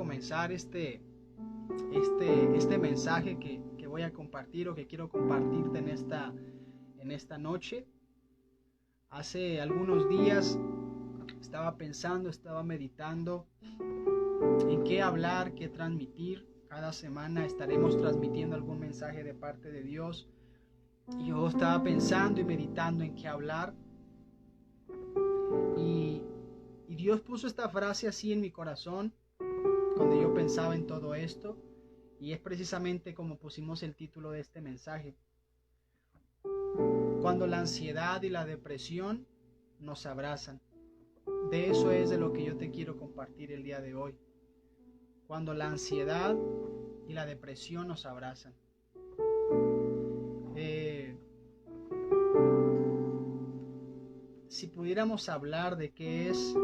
comenzar este mensaje que voy a compartir o que quiero compartirte en esta noche. Hace algunos días estaba pensando, estaba meditando en qué hablar, qué transmitir. Cada semana estaremos transmitiendo algún mensaje de parte de Dios. Y yo estaba pensando y meditando en qué hablar. Y Dios puso esta frase así en mi corazón cuando yo pensaba en todo esto. Y es precisamente como pusimos el título de este mensaje. Cuando la ansiedad y la depresión nos abrazan. De eso es de lo que yo te quiero compartir el día de hoy. Cuando la ansiedad y la depresión nos abrazan. Si pudiéramos hablar de qué es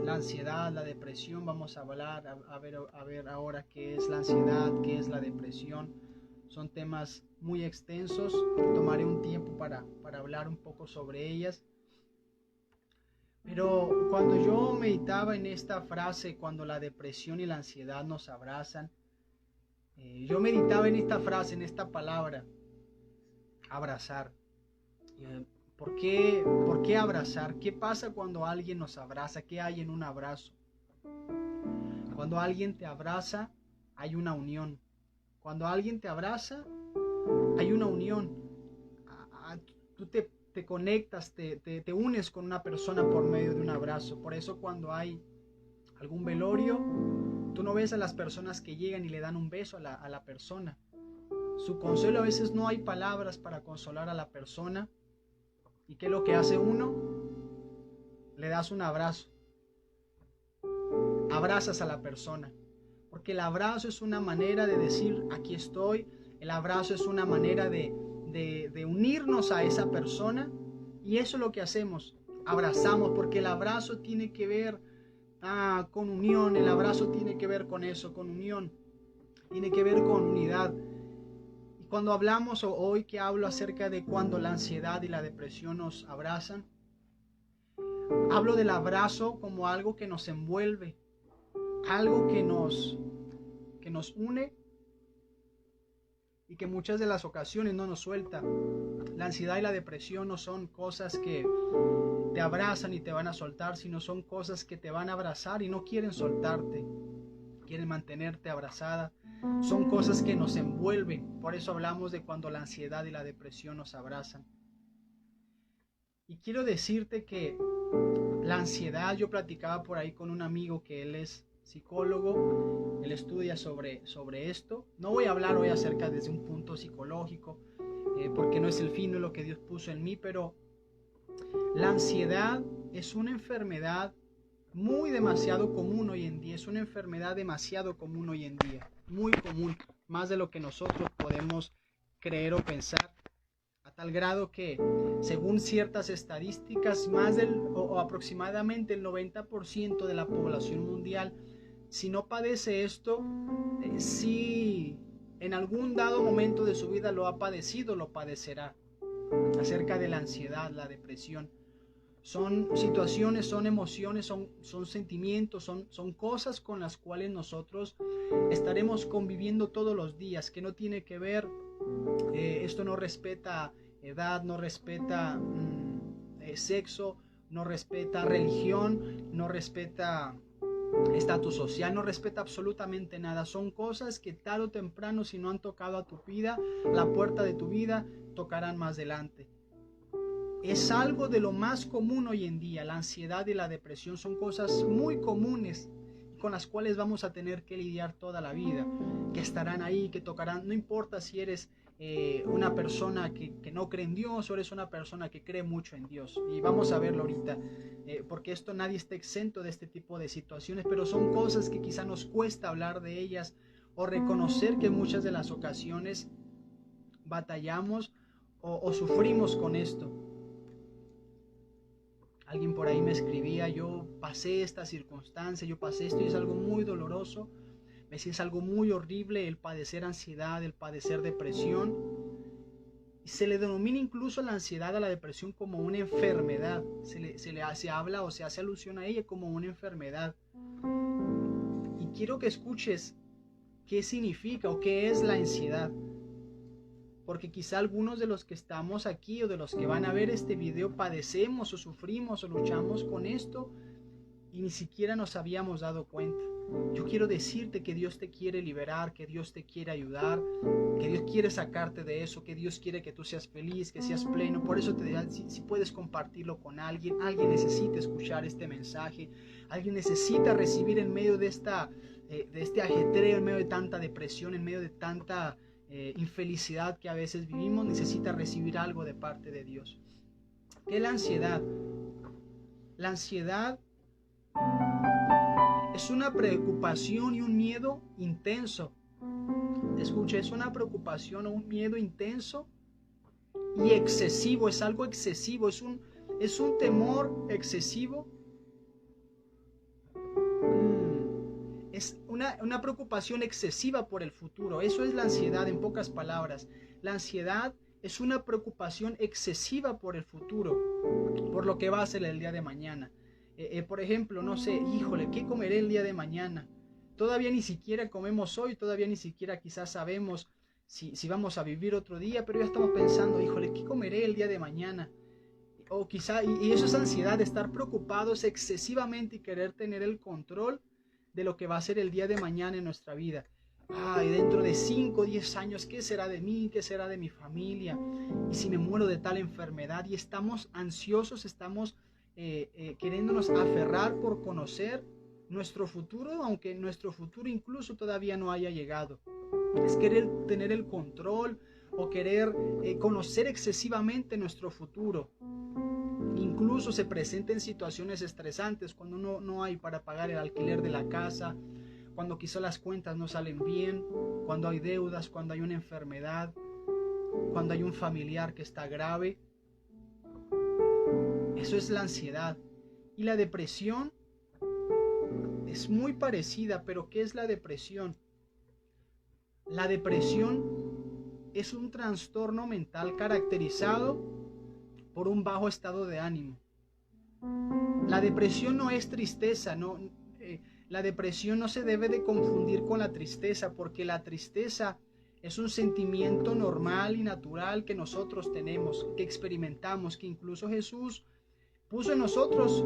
la ansiedad, la depresión, vamos a hablar, a ver ahora qué es la ansiedad, qué es la depresión. Son temas muy extensos, tomaré un tiempo para hablar un poco sobre ellas. Pero cuando yo meditaba en esta frase, cuando la depresión y la ansiedad nos abrazan, yo meditaba en esta frase, en esta palabra, abrazar. ¿Por qué abrazar? ¿Qué pasa cuando alguien nos abraza? ¿Qué hay en un abrazo? Cuando alguien te abraza, hay una unión. Cuando alguien te abraza, hay una unión. Tú te conectas, te unes con una persona por medio de un abrazo. Por eso cuando hay algún velorio, tú no ves a las personas que llegan y le dan un beso a la persona. Su consuelo, a veces no hay palabras para consolar a la persona. ¿Y qué es lo que hace uno? Le das un abrazo. Abrazas a la persona. Porque el abrazo es una manera de decir, aquí estoy. El abrazo es una manera de unirnos a esa persona. Y eso es lo que hacemos. Abrazamos, porque el abrazo tiene que ver con unión. El abrazo tiene que ver con eso, con unión. Tiene que ver con unidad. Cuando hablamos, o hoy que hablo acerca de cuando la ansiedad y la depresión nos abrazan, hablo del abrazo como algo que nos envuelve, algo que nos une y que muchas de las ocasiones no nos suelta. La ansiedad y la depresión no son cosas que te abrazan y te van a soltar, sino son cosas que te van a abrazar y no quieren soltarte, quieren mantenerte abrazada. Son cosas que nos envuelven. Por eso hablamos de cuando la ansiedad y la depresión nos abrazan. Y quiero decirte que la ansiedad, yo platicaba por ahí con un amigo que él es psicólogo, él estudia sobre esto. No voy a hablar hoy acerca desde un punto psicológico, porque no es el fin, no es lo que Dios puso en mí, pero la ansiedad es una enfermedad demasiado común hoy en día. Es una enfermedad demasiado común hoy en día, muy común, más de lo que nosotros podemos creer o pensar, a tal grado que según ciertas estadísticas, o aproximadamente el 90% de la población mundial, si no padece esto, si en algún dado momento de su vida lo ha padecido, lo padecerá. Acerca de la ansiedad, la depresión, son situaciones, son emociones, son sentimientos, son cosas con las cuales nosotros estaremos conviviendo todos los días, que no tiene que ver, esto no respeta edad, no respeta sexo, no respeta religión, no respeta estatus social, no respeta absolutamente nada. Son cosas que tarde o temprano, si no han tocado a tu vida, la puerta de tu vida, tocarán más adelante. Es algo de lo más común hoy en día. La ansiedad y la depresión son cosas muy comunes con las cuales vamos a tener que lidiar toda la vida, que estarán ahí, que tocarán. No importa si eres una persona que no cree en Dios o eres una persona que cree mucho en Dios. Y vamos a verlo ahorita, porque nadie está exento de este tipo de situaciones, pero son cosas que quizá nos cuesta hablar de ellas o reconocer que en muchas de las ocasiones batallamos o sufrimos con esto. Alguien por ahí me escribía, yo pasé esta circunstancia, yo pasé esto y es algo muy doloroso. Me decía, es algo muy horrible el padecer ansiedad, el padecer depresión. Y se le denomina incluso la ansiedad a la depresión como una enfermedad. Se habla o se hace alusión a ella como una enfermedad. Y quiero que escuches qué significa o qué es la ansiedad. Porque quizá algunos de los que estamos aquí o de los que van a ver este video padecemos o sufrimos o luchamos con esto y ni siquiera nos habíamos dado cuenta. Yo quiero decirte que Dios te quiere liberar, que Dios te quiere ayudar, que Dios quiere sacarte de eso, que Dios quiere que tú seas feliz, que seas pleno. Por eso te digo, si puedes compartirlo con alguien necesita escuchar este mensaje, alguien necesita recibir en medio de este ajetreo, en medio de tanta depresión, en medio de tanta infelicidad que a veces vivimos, necesita recibir algo de parte de Dios. ¿Qué es la ansiedad? La ansiedad es una preocupación y un miedo intenso. Escucha, es una preocupación o un miedo intenso y excesivo. Es algo excesivo, es un temor excesivo. Es una preocupación excesiva por el futuro. Eso es la ansiedad, en pocas palabras. La ansiedad es una preocupación excesiva por el futuro, por lo que va a ser el día de mañana. Por ejemplo, no sé, híjole, ¿qué comeré el día de mañana? Todavía ni siquiera comemos hoy, todavía ni siquiera quizás sabemos si vamos a vivir otro día, pero ya estamos pensando, híjole, ¿qué comeré el día de mañana? O quizá, y eso es ansiedad, de estar preocupados excesivamente y querer tener el control de lo que va a ser el día de mañana en nuestra vida. Ay, dentro de 5 o 10 años, ¿qué será de mí? ¿Qué será de mi familia? Y si me muero de tal enfermedad, y estamos ansiosos, estamos queriéndonos aferrar por conocer nuestro futuro, aunque nuestro futuro incluso todavía no haya llegado. Es querer tener el control o querer conocer excesivamente nuestro futuro. Incluso se presentan situaciones estresantes cuando no hay para pagar el alquiler de la casa, cuando quizá las cuentas no salen bien, cuando hay deudas, cuando hay una enfermedad, cuando hay un familiar que está grave. Eso es la ansiedad. Y la depresión es muy parecida, pero ¿qué es la depresión? La depresión es un trastorno mental caracterizado por un bajo estado de ánimo. La depresión no es tristeza, la depresión no se debe de confundir con la tristeza, porque la tristeza es un sentimiento normal y natural que nosotros tenemos, que experimentamos, que incluso Jesús puso en nosotros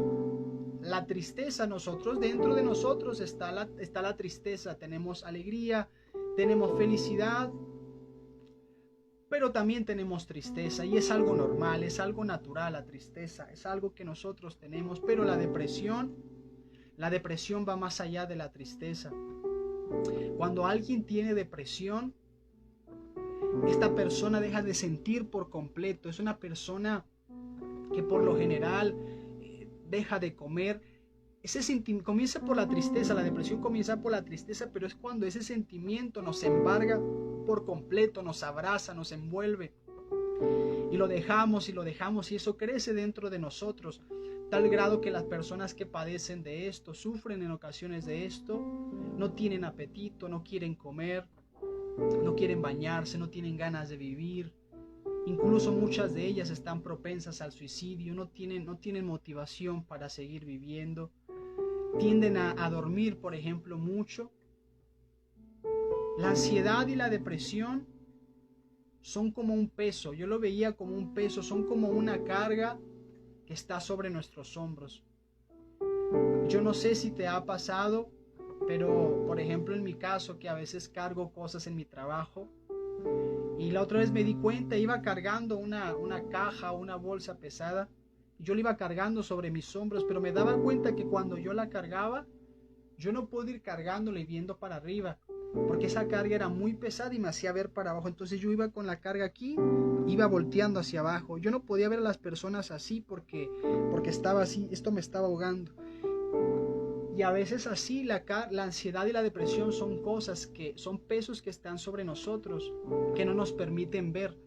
la tristeza. Nosotros, dentro de nosotros está la tristeza. Tenemos alegría, tenemos felicidad, pero también tenemos tristeza, y es algo normal, es algo natural. La tristeza es algo que nosotros tenemos, pero la depresión va más allá de la tristeza. Cuando alguien tiene depresión, esta persona deja de sentir por completo. Es una persona que por lo general deja de comer. Comienza por la tristeza, la depresión comienza por la tristeza, pero es cuando ese sentimiento nos embarga por completo, nos abraza, nos envuelve, y lo dejamos y eso crece dentro de nosotros, tal grado que las personas que padecen de esto, sufren en ocasiones de esto, no tienen apetito, no quieren comer, no quieren bañarse, no tienen ganas de vivir. Incluso muchas de ellas están propensas al suicidio, no tienen motivación para seguir viviendo. Tienden a dormir, por ejemplo, mucho. La ansiedad y la depresión son como un peso. Yo lo veía como un peso, son como una carga que está sobre nuestros hombros. Yo no sé si te ha pasado, pero por ejemplo en mi caso, que a veces cargo cosas en mi trabajo, y la otra vez me di cuenta, iba cargando una caja o una bolsa pesada, y yo la iba cargando sobre mis hombros, pero me daba cuenta que cuando yo la cargaba, yo no puedo ir cargándola y viendo para arriba, porque esa carga era muy pesada y me hacía ver para abajo. Entonces yo iba con la carga aquí, iba volteando hacia abajo. Yo no podía ver a las personas así porque estaba así, esto me estaba ahogando. Y a veces así la ansiedad y la depresión son son pesos que están sobre nosotros, que no nos permiten ver,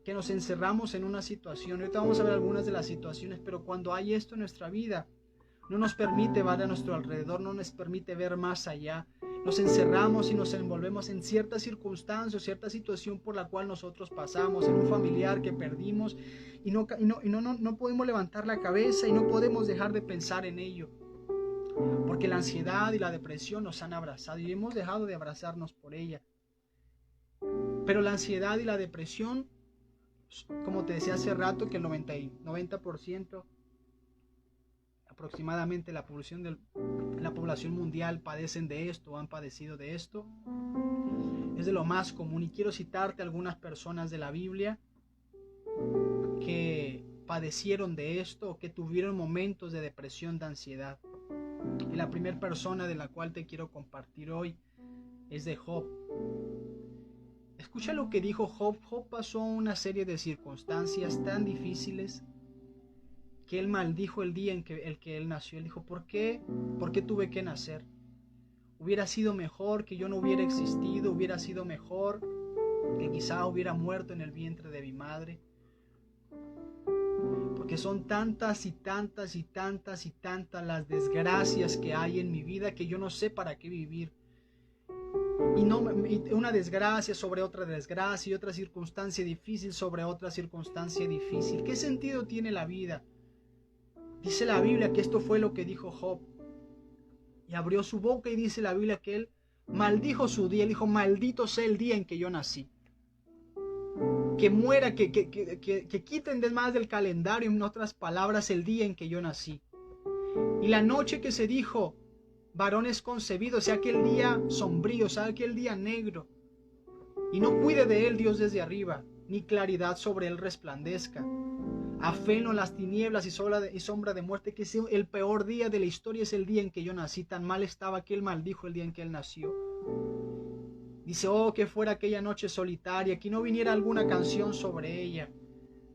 que nos encerramos en una situación. Ahorita vamos a ver algunas de las situaciones, pero cuando hay esto en nuestra vida, no nos permite ver a nuestro alrededor, no nos permite ver más allá. Nos encerramos y nos envolvemos en cierta circunstancia o cierta situación por la cual nosotros pasamos, en un familiar que perdimos, y no podemos levantar la cabeza y no podemos dejar de pensar en ello. Porque la ansiedad y la depresión nos han abrazado y hemos dejado de abrazarnos por ella. Pero la ansiedad y la depresión, como te decía hace rato, que el 90% aproximadamente la población mundial padecen de esto o han padecido de esto, es de lo más común. Y quiero citarte algunas personas de la Biblia que padecieron de esto o que tuvieron momentos de depresión, de ansiedad. Y la primera persona de la cual te quiero compartir hoy es de Job. Escucha lo que dijo Job. Job pasó una serie de circunstancias tan difíciles que él maldijo el día en que él nació. Él dijo, ¿por qué tuve que nacer? Hubiera sido mejor que yo no hubiera existido, hubiera sido mejor que quizá hubiera muerto en el vientre de mi madre. Porque son tantas y tantas y tantas y tantas las desgracias que hay en mi vida que yo no sé para qué vivir. Y una desgracia sobre otra desgracia y otra circunstancia difícil sobre otra circunstancia difícil. ¿Qué sentido tiene la vida? Dice la Biblia que esto fue lo que dijo Job. Y abrió su boca y dice la Biblia que él maldijo su día. Él dijo, maldito sea el día en que yo nací. Que muera, que quiten de más del calendario, en otras palabras, el día en que yo nací. Y la noche que se dijo, varón es concebido, o sea, aquel día sombrío, o sea, aquel día negro. Y no cuide de él Dios desde arriba, ni claridad sobre él resplandezca. Afeno las tinieblas y sombra de muerte, que es el peor día de la historia, es el día en que yo nací. Tan mal estaba que él maldijo el día en que él nació. Dice, oh, que fuera aquella noche solitaria, que no viniera alguna canción sobre ella.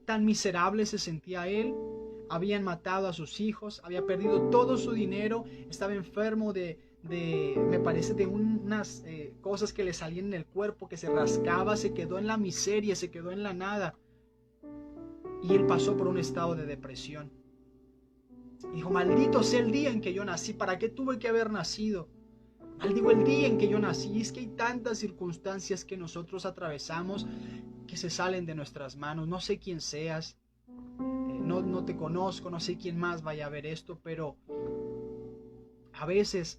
Tan miserable se sentía él. Habían matado a sus hijos, había perdido todo su dinero, estaba enfermo me parece, de unas cosas que le salían en el cuerpo, que se rascaba, se quedó en la miseria, se quedó en la nada. Y él pasó por un estado de depresión. Y dijo, maldito sea el día en que yo nací, ¿para qué tuve que haber nacido? Maldigo el día en que yo nací. Y es que hay tantas circunstancias que nosotros atravesamos que se salen de nuestras manos. No sé quién seas, no te conozco, no sé quién más vaya a ver esto, pero a veces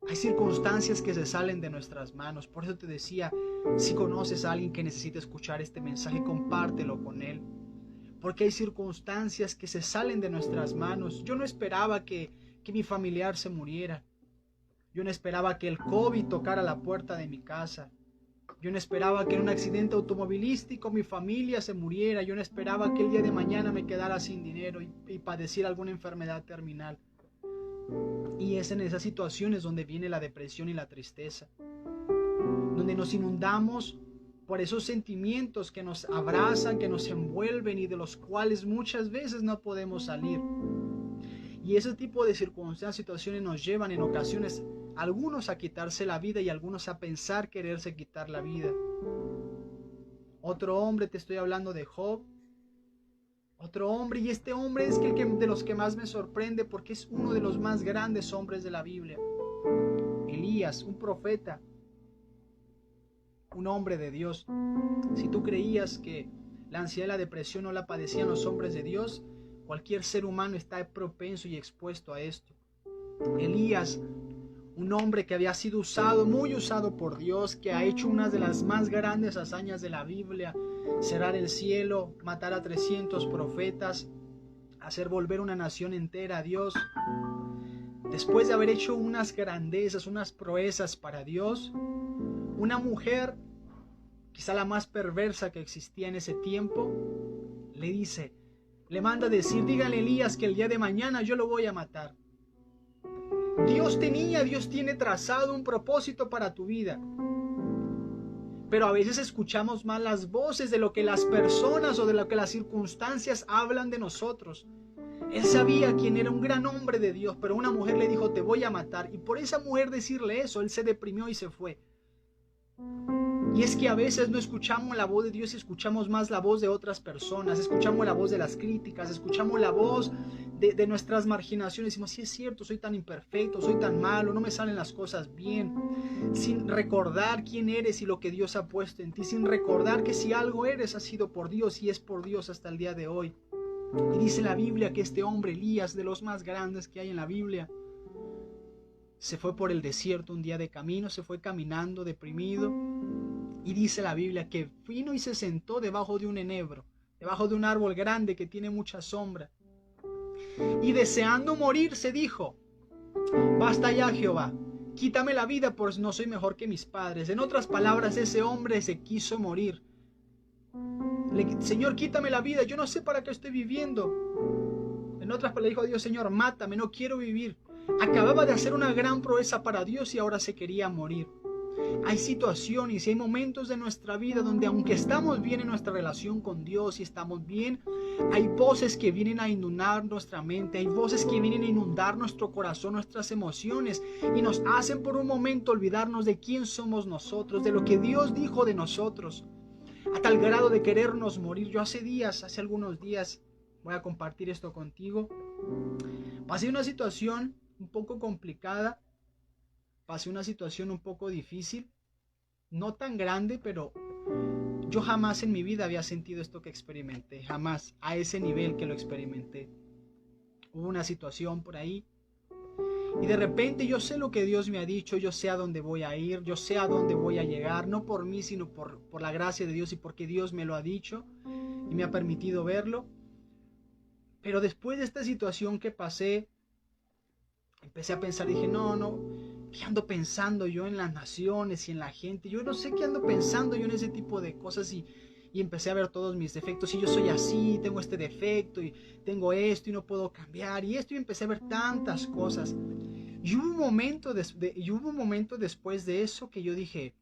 hay circunstancias que se salen de nuestras manos. Por eso te decía, si conoces a alguien que necesite escuchar este mensaje, compártelo con él. Porque hay circunstancias que se salen de nuestras manos. Yo no esperaba que mi familiar se muriera. Yo no esperaba que el COVID tocara la puerta de mi casa. Yo no esperaba que en un accidente automovilístico mi familia se muriera. Yo no esperaba que el día de mañana me quedara sin dinero y padeciera alguna enfermedad terminal. Y es en esas situaciones donde viene la depresión y la tristeza. Donde nos inundamos por esos sentimientos que nos abrazan, que nos envuelven y de los cuales muchas veces no podemos salir. Y ese tipo de circunstancias, situaciones nos llevan en ocasiones algunos a quitarse la vida y algunos a pensar quererse quitar la vida. Otro hombre, te estoy hablando de Job. Otro hombre, y este hombre es el que de los que más me sorprende porque es uno de los más grandes hombres de la Biblia. Elías, un profeta, un hombre de Dios. Si tú creías que la ansiedad y la depresión no la padecían los hombres de Dios, cualquier ser humano está propenso y expuesto a esto. Elías, un hombre que había sido muy usado por Dios, que ha hecho una de las más grandes hazañas de la Biblia, cerrar el cielo, matar a 300 profetas, hacer volver una nación entera a Dios. Después de haber hecho unas grandezas, unas proezas para Dios, una mujer, quizá la más perversa que existía en ese tiempo, le manda a decir, dígale a Elías que el día de mañana yo lo voy a matar. Dios tiene trazado un propósito para tu vida. Pero a veces escuchamos más las voces de lo que las personas o de lo que las circunstancias hablan de nosotros. Él sabía quién era, un gran hombre de Dios, pero una mujer le dijo, te voy a matar. Y por esa mujer decirle eso, él se deprimió y se fue. Y es que a veces no escuchamos la voz de Dios y escuchamos más la voz de otras personas, escuchamos la voz de las críticas, escuchamos la voz de nuestras marginaciones. Decimos, sí es cierto, soy tan imperfecto, soy tan malo, no me salen las cosas bien. Sin recordar quién eres y lo que Dios ha puesto en ti, sin recordar que si algo eres ha sido por Dios y es por Dios hasta el día de hoy. Y dice la Biblia que este hombre Elías, de los más grandes que hay en la Biblia, se fue por el desierto un día de camino, se fue caminando deprimido. Y dice la Biblia que vino y se sentó debajo de un enebro, debajo de un árbol grande que tiene mucha sombra. Y deseando morir se dijo: basta ya, Jehová, quítame la vida, pues no soy mejor que mis padres. En otras palabras, ese hombre se quiso morir. Señor, quítame la vida, yo no sé para qué estoy viviendo. En otras palabras, le dijo a Dios: Señor, mátame, no quiero vivir. Acababa de hacer una gran proeza para Dios y ahora se quería morir. Hay situaciones y hay momentos de nuestra vida donde, aunque estamos bien en nuestra relación con Dios y estamos bien, hay voces que vienen a inundar nuestra mente, hay voces que vienen a inundar nuestro corazón, nuestras emociones, y nos hacen por un momento olvidarnos de quién somos nosotros, de lo que Dios dijo de nosotros, a tal grado de querernos morir. Yo hace algunos días, voy a compartir esto contigo, pasé una situación un poco complicada, pasé una situación un poco difícil, no tan grande, pero yo jamás en mi vida había sentido esto que experimenté, jamás a ese nivel que lo experimenté. Hubo una situación por ahí y de repente yo sé lo que Dios me ha dicho, yo sé a dónde voy a ir, yo sé a dónde voy a llegar, no por mí, sino por la gracia de Dios y porque Dios me lo ha dicho y me ha permitido verlo. Pero después de esta situación que pasé, empecé a pensar, dije, no, ¿qué ando pensando yo en las naciones y en la gente? Yo no sé qué ando pensando yo en ese tipo de cosas, y empecé a ver todos mis defectos. Y yo soy así, tengo este defecto y tengo esto y no puedo cambiar y esto, y empecé a ver tantas cosas. Y hubo un momento después de eso que yo dije,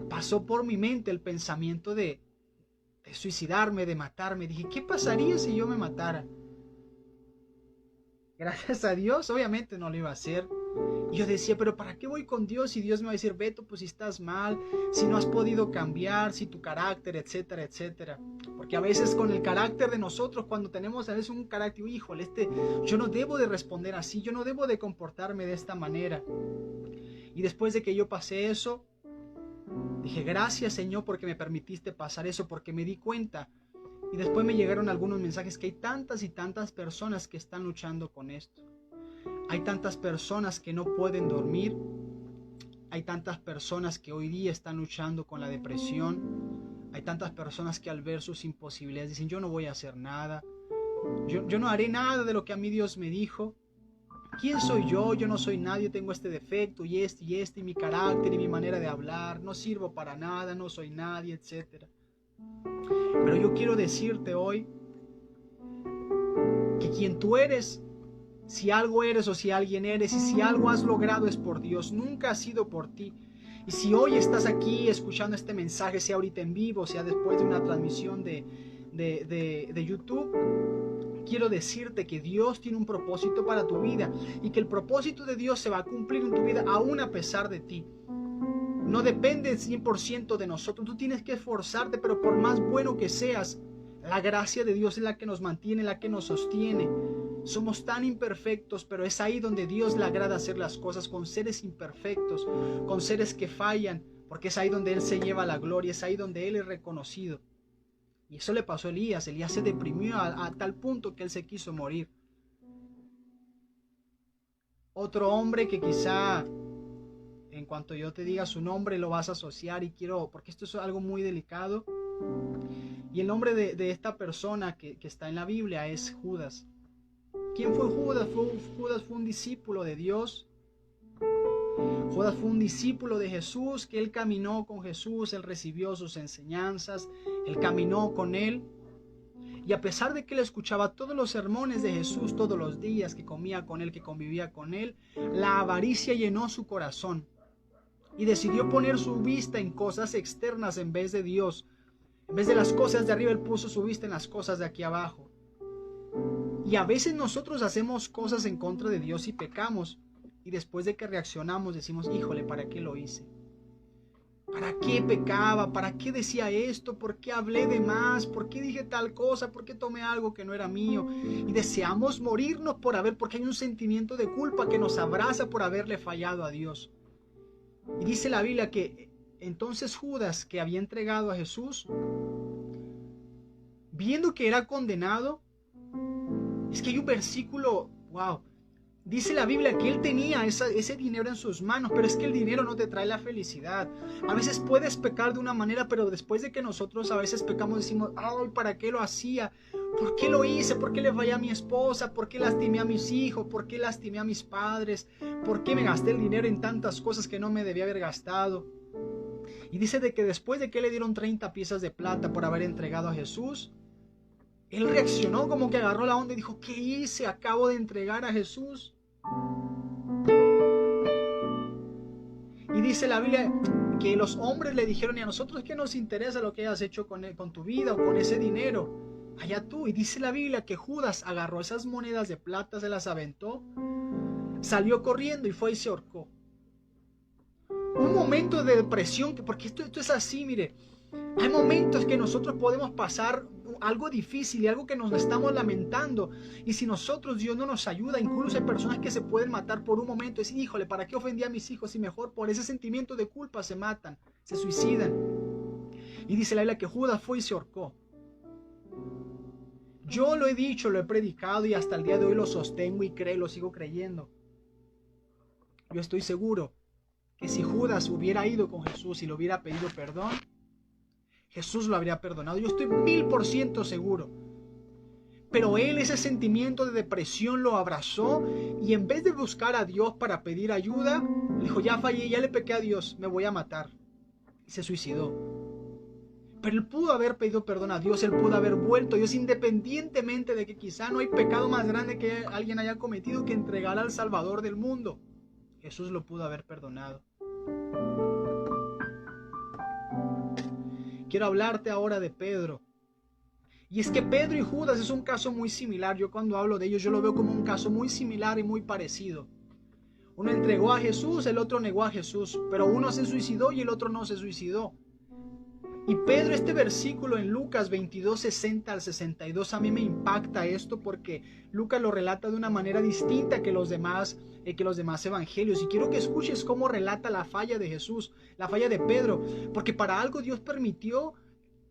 pasó por mi mente el pensamiento de suicidarme, de matarme. Dije, ¿qué pasaría si yo me matara? Gracias a Dios, obviamente no lo iba a hacer. Y yo decía, pero ¿para qué voy con Dios? Y Dios me va a decir, Beto, pues si estás mal, si no has podido cambiar, si tu carácter, etcétera, etcétera. Porque a veces con el carácter de nosotros, cuando tenemos a veces un carácter, híjole, yo no debo de responder así, yo no debo de comportarme de esta manera. Y después de que yo pasé eso, dije, gracias Señor porque me permitiste pasar eso, porque me di cuenta. Y después me llegaron algunos mensajes que hay tantas y tantas personas que están luchando con esto. Hay tantas personas que no pueden dormir. Hay tantas personas que hoy día están luchando con la depresión. Hay tantas personas que al ver sus imposibilidades dicen, yo no voy a hacer nada. Yo no haré nada de lo que a mí Dios me dijo. ¿Quién soy yo? Yo no soy nadie, tengo este defecto y y mi carácter y mi manera de hablar. No sirvo para nada, no soy nadie, etcétera. Pero yo quiero decirte hoy que quien tú eres, si algo eres o si alguien eres, y si algo has logrado es por Dios, nunca ha sido por ti. Y si hoy estás aquí escuchando este mensaje, sea ahorita en vivo, sea después de una transmisión de YouTube, quiero decirte que Dios tiene un propósito para tu vida y que el propósito de Dios se va a cumplir en tu vida aún a pesar de ti. No depende 100% de nosotros, tú tienes que esforzarte, pero por más bueno que seas, la gracia de Dios es la que nos mantiene, la que nos sostiene. Somos tan imperfectos, pero es ahí donde Dios le agrada hacer las cosas, con seres imperfectos, con seres que fallan, porque es ahí donde Él se lleva la gloria, es ahí donde Él es reconocido. Y eso le pasó a Elías. Elías se deprimió a tal punto que él se quiso morir. Otro hombre que quizá en cuanto yo te diga su nombre lo vas a asociar, y quiero, porque esto es algo muy delicado. Y el nombre de esta persona que está en la Biblia es Judas. ¿Quién fue Judas? Judas fue un discípulo de Dios. Judas fue un discípulo de Jesús, que él caminó con Jesús, él recibió sus enseñanzas, él caminó con él. Y a pesar de que él escuchaba todos los sermones de Jesús todos los días, que comía con él, que convivía con él, la avaricia llenó su corazón y decidió poner su vista en cosas externas en vez de Dios. En vez de las cosas de arriba, él puso su vista en las cosas de aquí abajo. Y a veces nosotros hacemos cosas en contra de Dios y pecamos, y después de que reaccionamos decimos, híjole, ¿para qué lo hice? ¿Para qué pecaba? ¿Para qué decía esto? ¿Por qué hablé de más? ¿Por qué dije tal cosa? ¿Por qué tomé algo que no era mío? Y deseamos morirnos porque hay un sentimiento de culpa que nos abraza por haberle fallado a Dios. Y dice la Biblia que entonces Judas, que había entregado a Jesús, viendo que era condenado, es que hay un versículo, wow, Dice la Biblia que él tenía ese dinero en sus manos, pero es que el dinero no te trae la felicidad. A veces puedes pecar de una manera, pero después de que nosotros a veces pecamos decimos, ay, ¿para qué lo hacía? ¿Por qué lo hice? ¿Por qué le fallé a mi esposa? ¿Por qué lastimé a mis hijos? ¿Por qué lastimé a mis padres? ¿Por qué me gasté el dinero en tantas cosas que no me debía haber gastado? Y dice de que después de que le dieron 30 piezas de plata por haber entregado a Jesús, él reaccionó como que agarró la onda y dijo, ¿qué hice? Acabo de entregar a Jesús. Y dice la Biblia que los hombres le dijeron, y a nosotros qué nos interesa lo que hayas hecho con tu vida o con ese dinero, allá tú. Y dice la Biblia que Judas agarró esas monedas de plata, se las aventó, salió corriendo y fue y se ahorcó. Un momento de depresión, porque esto es así, mire, hay momentos que nosotros podemos pasar algo difícil y algo que nos estamos lamentando, y si nosotros, Dios no nos ayuda, incluso hay personas que se pueden matar por un momento y decir, híjole, ¿para qué ofendí a mis hijos? Y mejor por ese sentimiento de culpa se matan, se suicidan. Y dice la Biblia que Judas fue y se ahorcó. Yo lo he dicho, lo he predicado y hasta el día de hoy lo sostengo y lo sigo creyendo. Yo estoy seguro que si Judas hubiera ido con Jesús y le hubiera pedido perdón, Jesús lo habría perdonado. Yo estoy 1000% seguro. Pero él ese sentimiento de depresión lo abrazó y en vez de buscar a Dios para pedir ayuda, dijo, ya fallé, ya le pequé a Dios, me voy a matar. Y se suicidó. Pero él pudo haber pedido perdón a Dios, él pudo haber vuelto a Dios, independientemente de que quizá no hay pecado más grande que alguien haya cometido que entregar al Salvador del mundo. Jesús lo pudo haber perdonado. Quiero hablarte ahora de Pedro. Y es que Pedro y Judas es un caso muy similar. Yo cuando hablo de ellos, yo lo veo como un caso muy similar y muy parecido. Uno entregó a Jesús, el otro negó a Jesús, pero uno se suicidó y el otro no se suicidó. Y Pedro, este versículo en Lucas 22, 60 al 62, a mí me impacta esto porque Lucas lo relata de una manera distinta que los demás evangelios. Y quiero que escuches cómo relata la falla de Jesús, la falla de Pedro, porque para algo Dios permitió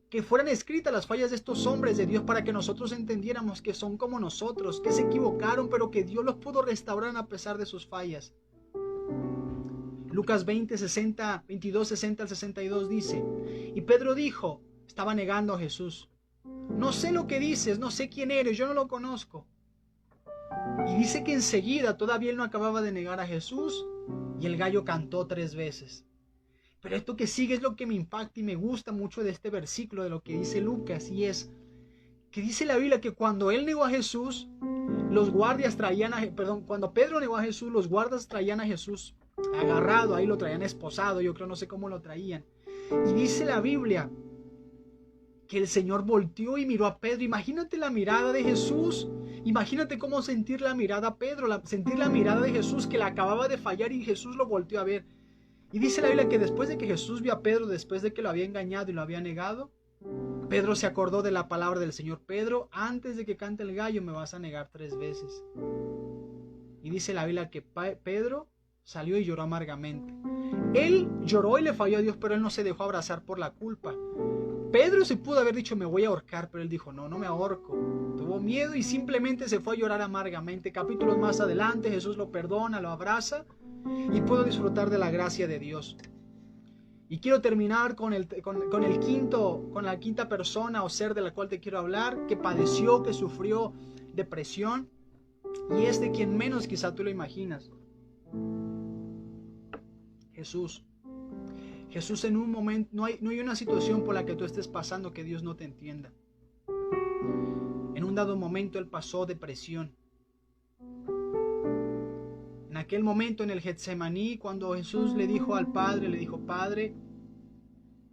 que fueran escritas las fallas de estos hombres de Dios para que nosotros entendiéramos que son como nosotros, que se equivocaron, pero que Dios los pudo restaurar a pesar de sus fallas. Lucas 22, 60 al 62 dice, y Pedro dijo, estaba negando a Jesús, no sé lo que dices, no sé quién eres, yo no lo conozco. Y dice que enseguida, todavía él no acababa de negar a Jesús, y el gallo cantó 3 veces. Pero esto que sigue es lo que me impacta y me gusta mucho de este versículo, de lo que dice Lucas, y es que dice la Biblia que cuando él negó a Jesús, cuando Pedro negó a Jesús, los guardas traían a Jesús agarrado, ahí lo traían esposado, yo creo, no sé cómo lo traían. Y dice la Biblia que el Señor volteó y miró a Pedro. Imagínate la mirada de Jesús. Imagínate cómo sentir la mirada a Pedro, sentir la mirada de Jesús que le acababa de fallar y Jesús lo volteó a ver. Y dice la Biblia que después de que Jesús vio a Pedro, después de que lo había engañado y lo había negado, Pedro se acordó de la palabra del Señor. Pedro, antes de que cante el gallo me vas a negar 3 veces. Y dice la Biblia que Pedro salió y lloró amargamente. Él lloró y le falló a Dios, pero él no se dejó abrazar por la culpa. Pedro se pudo haber dicho, me voy a ahorcar, pero él dijo, no me ahorco. Tuvo miedo y simplemente se fue a llorar amargamente. Capítulos más adelante, Jesús lo perdona, lo abraza y pudo disfrutar de la gracia de Dios. Y quiero terminar con la quinta persona o ser de la cual te quiero hablar, que padeció, que sufrió depresión, y es de quien menos quizá tú lo imaginas. Jesús. Jesús, en un momento, no hay una situación por la que tú estés pasando que Dios no te entienda. En un dado momento Él pasó depresión. En aquel momento en el Getsemaní, cuando Jesús le dijo al Padre, Padre,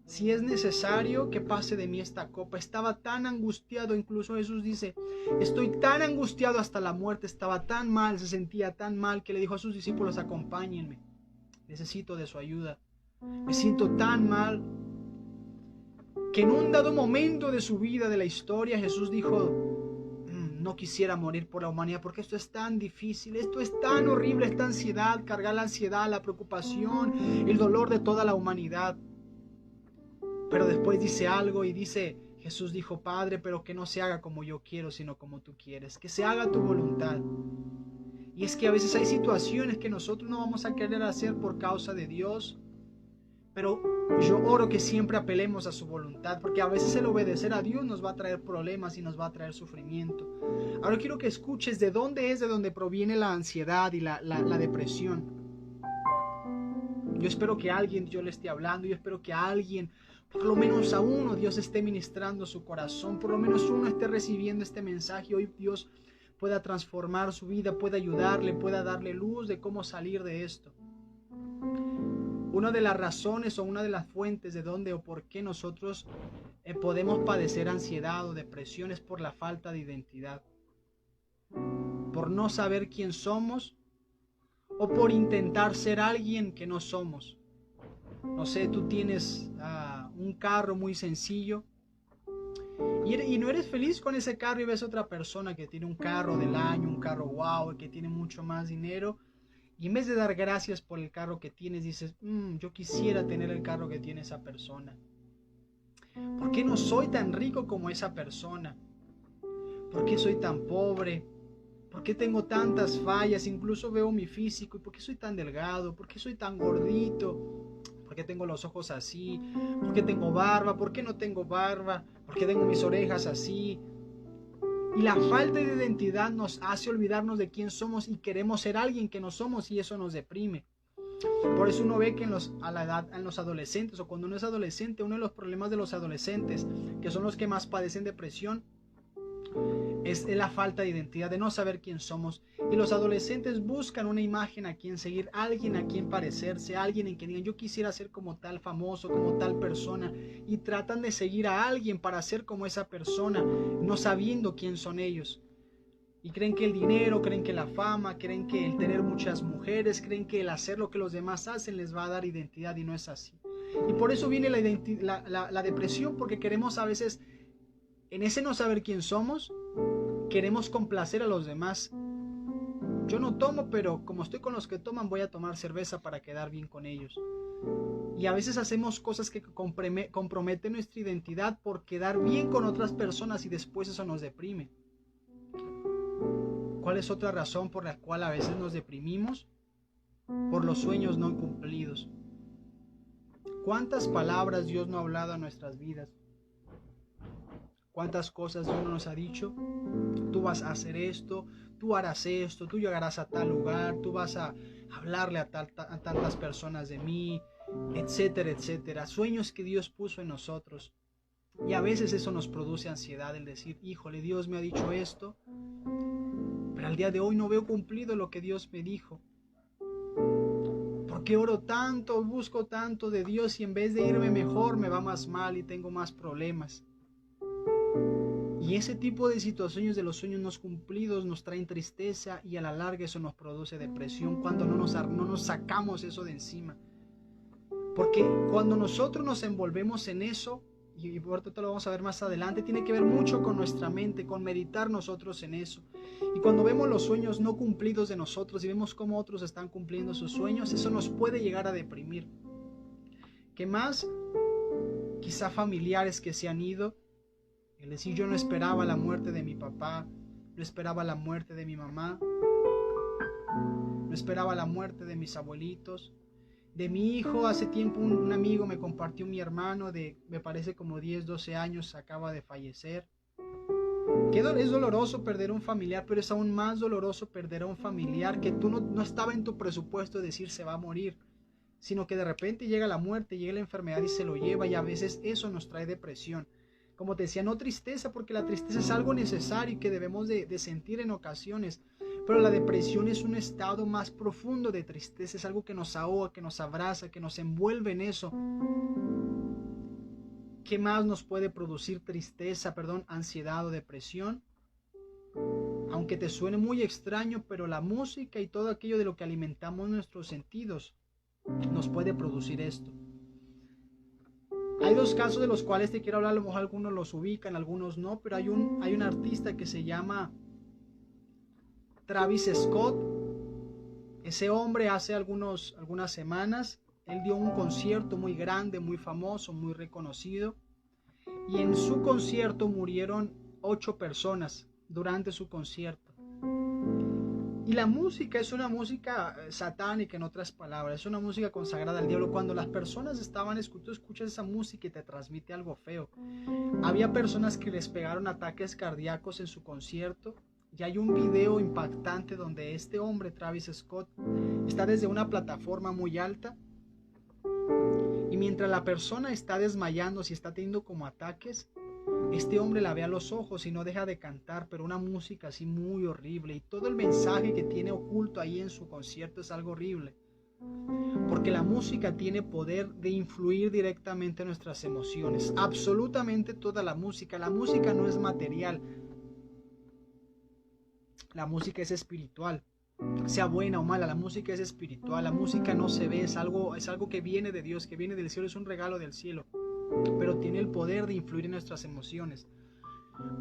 si es necesario que pase de mí esta copa. Estaba tan angustiado, incluso Jesús dice, estoy tan angustiado hasta la muerte, estaba tan mal, se sentía tan mal que le dijo a sus discípulos, acompáñenme, necesito de su ayuda. Me siento tan mal que en un dado momento de su vida, de la historia, Jesús dijo, no quisiera morir por la humanidad porque esto es tan difícil, esto es tan horrible, esta ansiedad, cargar la ansiedad, la preocupación, el dolor de toda la humanidad. Pero después dice algo y dice, Jesús dijo, Padre, pero que no se haga como yo quiero, sino como tú quieres, que se haga tu voluntad. Y es que a veces hay situaciones que nosotros no vamos a querer hacer por causa de Dios, pero yo oro que siempre apelemos a su voluntad, porque a veces el obedecer a Dios nos va a traer problemas y nos va a traer sufrimiento. Ahora quiero que escuches de dónde proviene la ansiedad y la depresión. Yo espero que alguien Dios le esté hablando, yo espero que a alguien, por lo menos a uno, Dios esté ministrando su corazón, por lo menos uno esté recibiendo este mensaje. Hoy Dios pueda transformar su vida, pueda ayudarle, pueda darle luz de cómo salir de esto. Una de las razones o una de las fuentes de dónde o por qué nosotros podemos padecer ansiedad o depresión es por la falta de identidad, por no saber quién somos o por intentar ser alguien que no somos. No sé, tú tienes un carro muy sencillo y no eres feliz con ese carro y ves a otra persona que tiene un carro del año, un carro wow, que tiene mucho más dinero. Y en vez de dar gracias por el carro que tienes, dices, yo quisiera tener el carro que tiene esa persona. ¿Por qué no soy tan rico como esa persona? ¿Por qué soy tan pobre? ¿Por qué tengo tantas fallas? Incluso veo mi físico. ¿Y por qué soy tan delgado? ¿Por qué soy tan gordito? ¿Por qué tengo los ojos así? ¿Por qué tengo barba? ¿Por qué no tengo barba? ¿Por qué tengo mis orejas así? Y la falta de identidad nos hace olvidarnos de quién somos y queremos ser alguien que no somos, y eso nos deprime. Por eso uno ve que en los adolescentes, o cuando uno es adolescente, uno de los problemas de los adolescentes, que son los que más padecen depresión, es la falta de identidad, de no saber quién somos. Y los adolescentes buscan una imagen a quien seguir, alguien a quien parecerse, alguien en que digan, yo quisiera ser como tal famoso, como tal persona, y tratan de seguir a alguien para ser como esa persona, no sabiendo quién son ellos. Y creen que el dinero, creen que la fama, creen que el tener muchas mujeres, creen que el hacer lo que los demás hacen les va a dar identidad, y no es así. Y por eso viene la depresión, porque queremos a veces, en ese no saber quién somos, queremos complacer a los demás. Yo no tomo, pero como estoy con los que toman, voy a tomar cerveza para quedar bien con ellos. Y a veces hacemos cosas que comprometen nuestra identidad por quedar bien con otras personas, y después eso nos deprime. ¿Cuál es otra razón por la cual a veces nos deprimimos? Por los sueños no cumplidos. ¿Cuántas palabras Dios no ha hablado a nuestras vidas? ¿Cuántas cosas Dios no nos ha dicho? Tú vas a hacer esto, tú harás esto, tú llegarás a tal lugar, tú vas a hablarle a tantas personas de mí, etcétera, etcétera. Sueños que Dios puso en nosotros. Y a veces eso nos produce ansiedad, el decir, híjole, Dios me ha dicho esto, pero al día de hoy no veo cumplido lo que Dios me dijo. ¿Por qué oro tanto, busco tanto de Dios, y en vez de irme mejor me va más mal y tengo más problemas? Y ese tipo de situaciones de los sueños no cumplidos nos traen tristeza, y a la larga eso nos produce depresión cuando no nos sacamos eso de encima. Porque cuando nosotros nos envolvemos en eso, y por esto lo vamos a ver más adelante, tiene que ver mucho con nuestra mente, con meditar nosotros en eso. Y cuando vemos los sueños no cumplidos de nosotros y vemos cómo otros están cumpliendo sus sueños, eso nos puede llegar a deprimir. ¿Qué más? Quizá familiares que se han ido. Es decir, yo no esperaba la muerte de mi papá, no esperaba la muerte de mi mamá, no esperaba la muerte de mis abuelitos. De mi hijo, hace tiempo un amigo me compartió, mi hermano de, me parece como 10, 12 años, acaba de fallecer. Es doloroso perder un familiar, pero es aún más doloroso perder a un familiar que tú no estaba en tu presupuesto de decir se va a morir, sino que de repente llega la muerte, llega la enfermedad y se lo lleva, y a veces eso nos trae depresión. Como te decía, no tristeza, porque la tristeza es algo necesario y que debemos de sentir en ocasiones, pero la depresión es un estado más profundo de tristeza, es algo que nos ahoga, que nos abraza, que nos envuelve en eso. ¿Qué más nos puede producir tristeza, ansiedad o depresión? Aunque te suene muy extraño, pero la música y todo aquello de lo que alimentamos nuestros sentidos nos puede producir esto. Hay dos casos de los cuales te quiero hablar, a lo mejor algunos los ubican, algunos no, pero hay un artista que se llama Travis Scott. Ese hombre hace algunas semanas, él dio un concierto muy grande, muy famoso, muy reconocido, y en su concierto murieron 8 personas durante su concierto. Y la música es una música satánica, en otras palabras, es una música consagrada al diablo. Cuando las personas estaban escuchando, tú escuchas esa música y te transmite algo feo. Había personas que les pegaron ataques cardíacos en su concierto. Y hay un video impactante donde este hombre, Travis Scott, está desde una plataforma muy alta. Y mientras la persona está desmayando, si está teniendo como ataques, este hombre la ve a los ojos y no deja de cantar, pero una música así muy horrible. Y todo el mensaje que tiene oculto ahí en su concierto es algo horrible. Porque la música tiene poder de influir directamente en nuestras emociones. Absolutamente toda la música. La música no es material. La música es espiritual. Sea buena o mala, la música es espiritual. La música no se ve, es algo que viene de Dios, que viene del cielo, es un regalo del cielo. Pero tiene el poder de influir en nuestras emociones.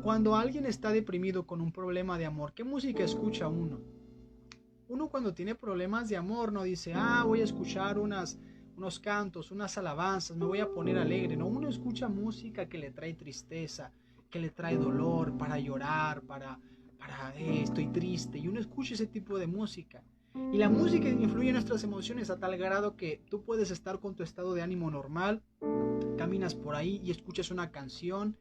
Cuando alguien está deprimido con un problema de amor, ¿qué música escucha uno? Uno cuando tiene problemas de amor no dice, voy a escuchar unos cantos, unas alabanzas, me voy a poner alegre. No, uno escucha música que le trae tristeza, que le trae dolor, para llorar, estoy triste. Y uno escucha ese tipo de música. Y la música influye en nuestras emociones a tal grado que tú puedes estar con tu estado de ánimo normal, caminas por ahí y escuchas una canción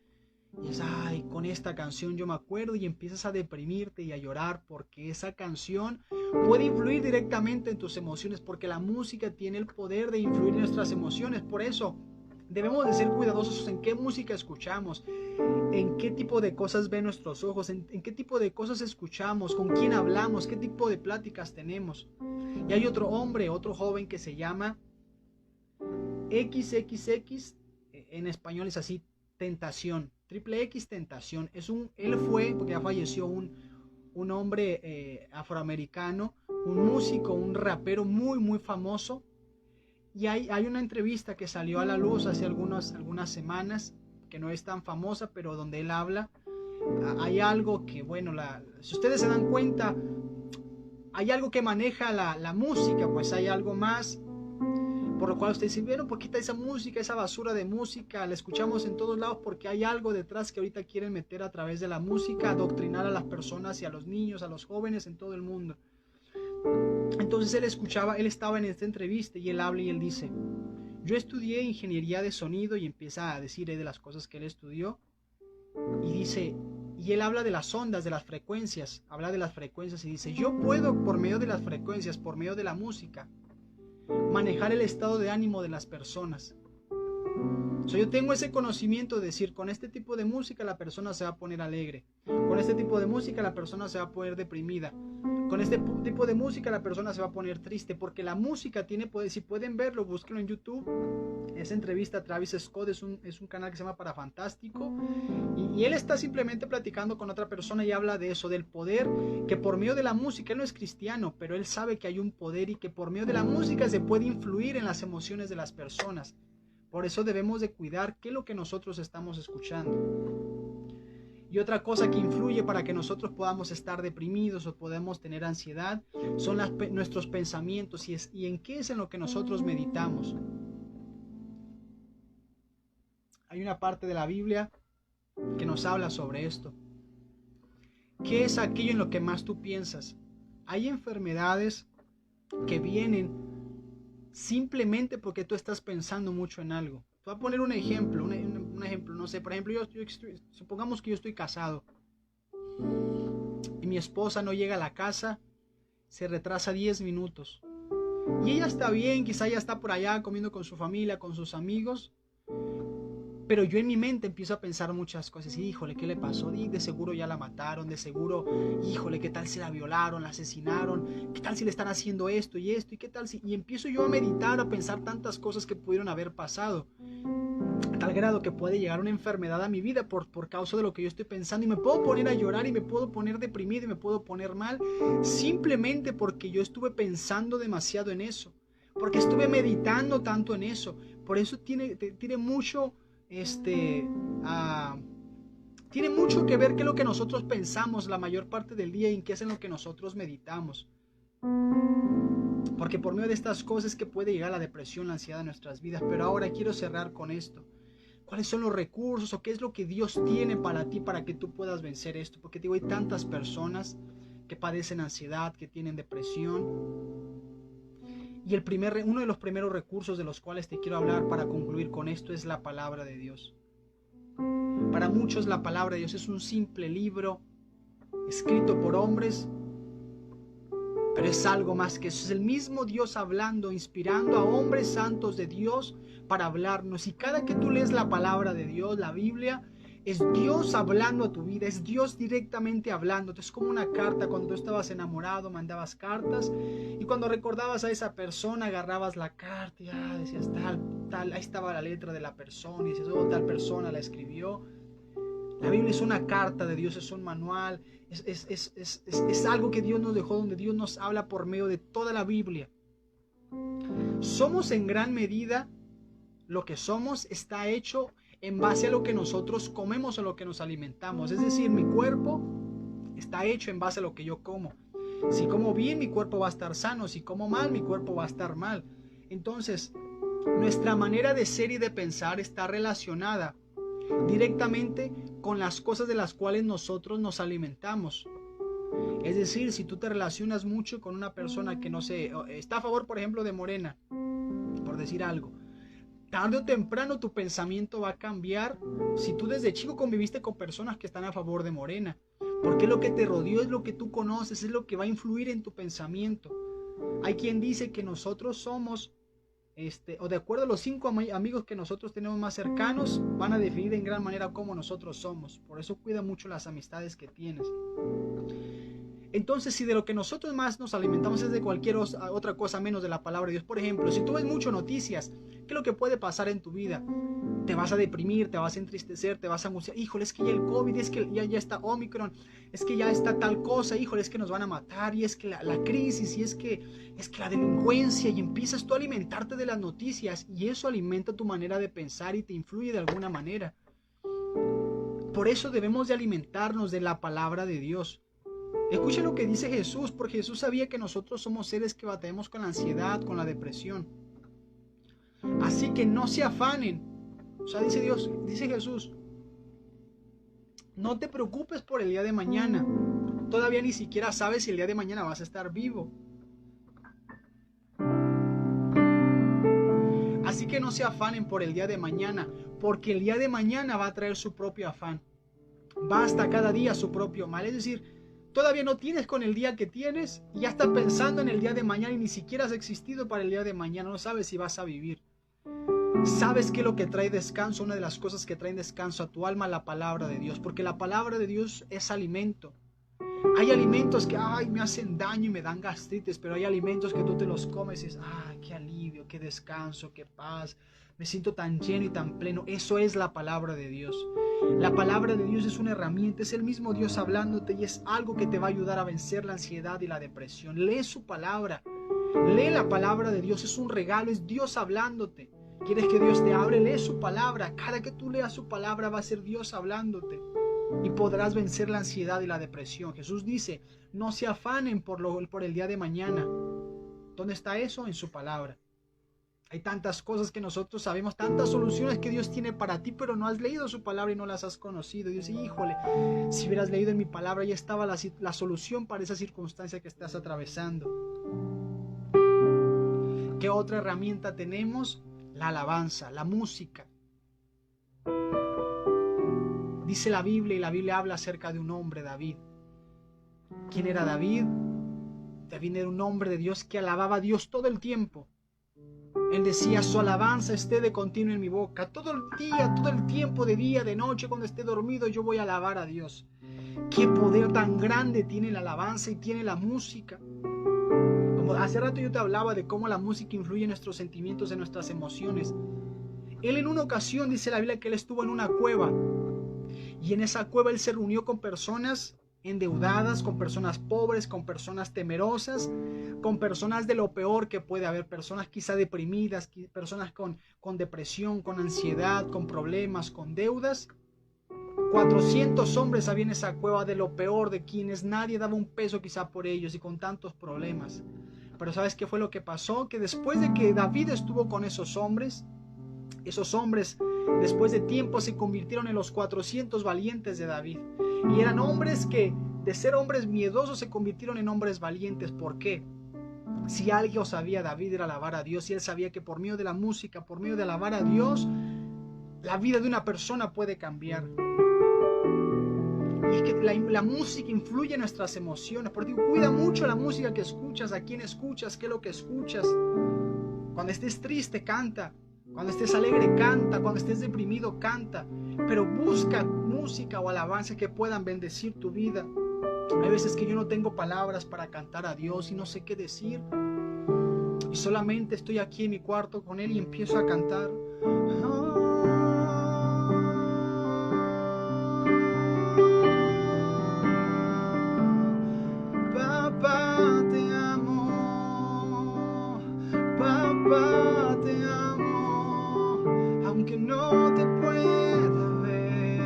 y dices, con esta canción yo me acuerdo, y empiezas a deprimirte y a llorar porque esa canción puede influir directamente en tus emociones, porque la música tiene el poder de influir en nuestras emociones. Por eso debemos de ser cuidadosos en qué música escuchamos, en qué tipo de cosas ven nuestros ojos, en qué tipo de cosas escuchamos, con quién hablamos, qué tipo de pláticas tenemos. Y hay otro joven que se llama XXX, en español es así, Tentación, triple X Tentación. Él fue, porque ya falleció, un hombre afroamericano, un músico, un rapero muy muy famoso. Y hay una entrevista que salió a la luz hace algunas semanas, que no es tan famosa, pero donde él habla. Hay algo que, bueno, si ustedes se dan cuenta, hay algo que maneja la música, pues hay algo más. Por lo cual ustedes dicen, ¿por qué está esa música, esa basura de música? La escuchamos en todos lados porque hay algo detrás que ahorita quieren meter a través de la música, adoctrinar a las personas y a los niños, a los jóvenes en todo el mundo. Entonces él estaba en esta entrevista y él habla y él dice, yo estudié ingeniería de sonido, y empieza a decir de las cosas que él estudió. Y dice, y él habla de las ondas, de las frecuencias, y dice, yo puedo por medio de las frecuencias, por medio de la música, manejar el estado de ánimo de las personas. Yo tengo ese conocimiento de decir, con este tipo de música la persona se va a poner alegre, con este tipo de música la persona se va a poner deprimida, con este tipo de música la persona se va a poner triste, porque la música tiene poder. Si pueden verlo, búsquenlo en YouTube. Esa entrevista a Travis Scott es un canal que se llama Parafantástico, y él está simplemente platicando con otra persona y habla de eso, del poder que por medio de la música, él no es cristiano, pero él sabe que hay un poder y que por medio de la música se puede influir en las emociones de las personas. Por eso debemos de cuidar qué es lo que nosotros estamos escuchando. Y otra cosa que influye para que nosotros podamos estar deprimidos o podamos tener ansiedad son nuestros pensamientos, y en qué es en lo que nosotros meditamos. Hay una parte de la Biblia que nos habla sobre esto. ¿Qué es aquello en lo que más tú piensas? Hay enfermedades que vienen simplemente porque tú estás pensando mucho en algo. Te voy a poner un ejemplo, no sé, por ejemplo, supongamos que yo estoy casado y mi esposa no llega a la casa, se retrasa 10 minutos. Y ella está bien, quizá ella está por allá comiendo con su familia, con sus amigos, pero yo en mi mente empiezo a pensar muchas cosas. Y híjole, ¿qué le pasó? De seguro ya la mataron, de seguro, híjole, ¿qué tal si la violaron, la asesinaron? ¿Qué tal si le están haciendo esto y esto? ¿Y qué tal si...? Y empiezo yo a meditar, a pensar tantas cosas que pudieron haber pasado, a tal grado que puede llegar una enfermedad a mi vida por causa de lo que yo estoy pensando, y me puedo poner a llorar y me puedo poner deprimido y me puedo poner mal, simplemente porque yo estuve pensando demasiado en eso, porque estuve meditando tanto en eso. Por eso tiene mucho... tiene mucho que ver qué es lo que nosotros pensamos la mayor parte del día y en qué es en lo que nosotros meditamos, porque por medio de estas cosas que puede llegar la depresión, la ansiedad en nuestras vidas. Pero ahora quiero cerrar con esto. ¿Cuáles son los recursos o qué es lo que Dios tiene para ti para que tú puedas vencer esto? Porque digo, hay tantas personas que padecen ansiedad, que tienen depresión. Y uno de los primeros recursos de los cuales te quiero hablar para concluir con esto es la palabra de Dios. Para muchos la palabra de Dios es un simple libro escrito por hombres, pero es algo más que eso. Es el mismo Dios hablando, inspirando a hombres santos de Dios para hablarnos. Y cada que tú lees la palabra de Dios, la Biblia, es Dios hablando a tu vida, es Dios directamente hablándote. Es como una carta. Cuando tú estabas enamorado, mandabas cartas, y cuando recordabas a esa persona, agarrabas la carta y decías tal, ahí estaba la letra de la persona, y dices, oh, tal persona la escribió. La Biblia es una carta de Dios, es un manual, es algo que Dios nos dejó, donde Dios nos habla por medio de toda la Biblia. Somos en gran medida, lo que somos está hecho en base a lo que nosotros comemos o lo que nos alimentamos. Es decir, mi cuerpo está hecho en base a lo que yo como. Si como bien, mi cuerpo va a estar sano. Si como mal, mi cuerpo va a estar mal. Entonces, nuestra manera de ser y de pensar está relacionada directamente con las cosas de las cuales nosotros nos alimentamos. Es decir, si tú te relacionas mucho con una persona que no sé, está a favor, por ejemplo, de Morena, por decir algo, tarde o temprano tu pensamiento va a cambiar si tú desde chico conviviste con personas que están a favor de Morena, porque lo que te rodeó es lo que tú conoces, es lo que va a influir en tu pensamiento. Hay quien dice que nosotros somos o de acuerdo a los 5 amigos que nosotros tenemos más cercanos, van a definir en gran manera cómo nosotros somos. Por eso cuida mucho las amistades que tienes. Entonces, si de lo que nosotros más nos alimentamos es de cualquier otra cosa menos de la palabra de Dios, por ejemplo, si tú ves mucho noticias, ¿qué es lo que puede pasar en tu vida? Te vas a deprimir, te vas a entristecer, te vas a angustiar. Híjole, es que ya el COVID, es que ya está Omicron, es que ya está tal cosa, híjole, es que nos van a matar, y es que la crisis, y es que la delincuencia, y empiezas tú a alimentarte de las noticias, y eso alimenta tu manera de pensar y te influye de alguna manera. Por eso debemos de alimentarnos de la palabra de Dios. Escucha lo que dice Jesús, porque Jesús sabía que nosotros somos seres que batallamos con la ansiedad, con la depresión. Así que no se afanen. O sea, dice Jesús, no te preocupes por el día de mañana. Todavía ni siquiera sabes si el día de mañana vas a estar vivo. Así que no se afanen por el día de mañana, porque el día de mañana va a traer su propio afán. Basta cada día su propio mal. Es decir, todavía no tienes con el día que tienes y ya estás pensando en el día de mañana y ni siquiera has existido para el día de mañana. No sabes si vas a vivir. ¿Sabes qué es lo que trae descanso? Una de las cosas que traen descanso a tu alma, la palabra de Dios, porque la palabra de Dios es alimento. Hay alimentos que me hacen daño y me dan gastritis, pero hay alimentos que tú te los comes y dices, qué alivio, qué descanso, qué paz, me siento tan lleno y tan pleno. Eso es la palabra de Dios. La palabra de Dios es una herramienta, es el mismo Dios hablándote y es algo que te va a ayudar a vencer la ansiedad y la depresión. Lee su palabra, lee la palabra de Dios, es un regalo, es Dios hablándote. ¿Quieres que Dios te hable? Lee su palabra. Cada que tú leas su palabra va a ser Dios hablándote y podrás vencer la ansiedad y la depresión. Jesús dice, no se afanen por el día de mañana. ¿Dónde está eso? En su palabra. Hay tantas cosas que nosotros sabemos, tantas soluciones que Dios tiene para ti, pero no has leído su palabra y no las has conocido. Y dice, híjole, si hubieras leído en mi palabra ya estaba la solución para esa circunstancia que estás atravesando. ¿Qué otra herramienta tenemos? La alabanza, la música. Dice la Biblia, y la Biblia habla acerca de un hombre, David. ¿Quién era David? David era un hombre de Dios que alababa a Dios todo el tiempo. Él decía, su alabanza esté de continuo en mi boca. Todo el día, todo el tiempo, de día, de noche, cuando esté dormido, yo voy a alabar a Dios. Qué poder tan grande tiene la alabanza y tiene la música. Como hace rato yo te hablaba de cómo la música influye en nuestros sentimientos, en nuestras emociones. Él en una ocasión, dice la Biblia, que él estuvo en una cueva. Y en esa cueva él se reunió con personas endeudadas, con personas pobres, con personas temerosas, con personas de lo peor que puede haber, personas quizá deprimidas, personas con depresión, con ansiedad, con problemas, con deudas. 400 hombres había en esa cueva de lo peor, de quienes nadie daba un peso quizá por ellos y con tantos problemas. Pero ¿sabes qué fue lo que pasó? Que después de que David estuvo con esos hombres después de tiempo se convirtieron en los 400 valientes de David. Y eran hombres que de ser hombres miedosos se convirtieron en hombres valientes. ¿Por qué? Si algo sabía David era alabar a Dios, y él sabía que por medio de la música, por medio de alabar a Dios, la vida de una persona puede cambiar. Y es que la música influye en nuestras emociones. Por ti, cuida mucho la música que escuchas, a quién escuchas, qué es lo que escuchas. Cuando estés triste, canta. Cuando estés alegre, canta. Cuando estés deprimido, canta. Pero busca música o alabanza que puedan bendecir tu vida. Hay veces que yo no tengo palabras para cantar a Dios y no sé qué decir. Y solamente estoy aquí en mi cuarto con Él y empiezo a cantar. Papá, te amo. Papá, te amo. Aunque no te pueda ver.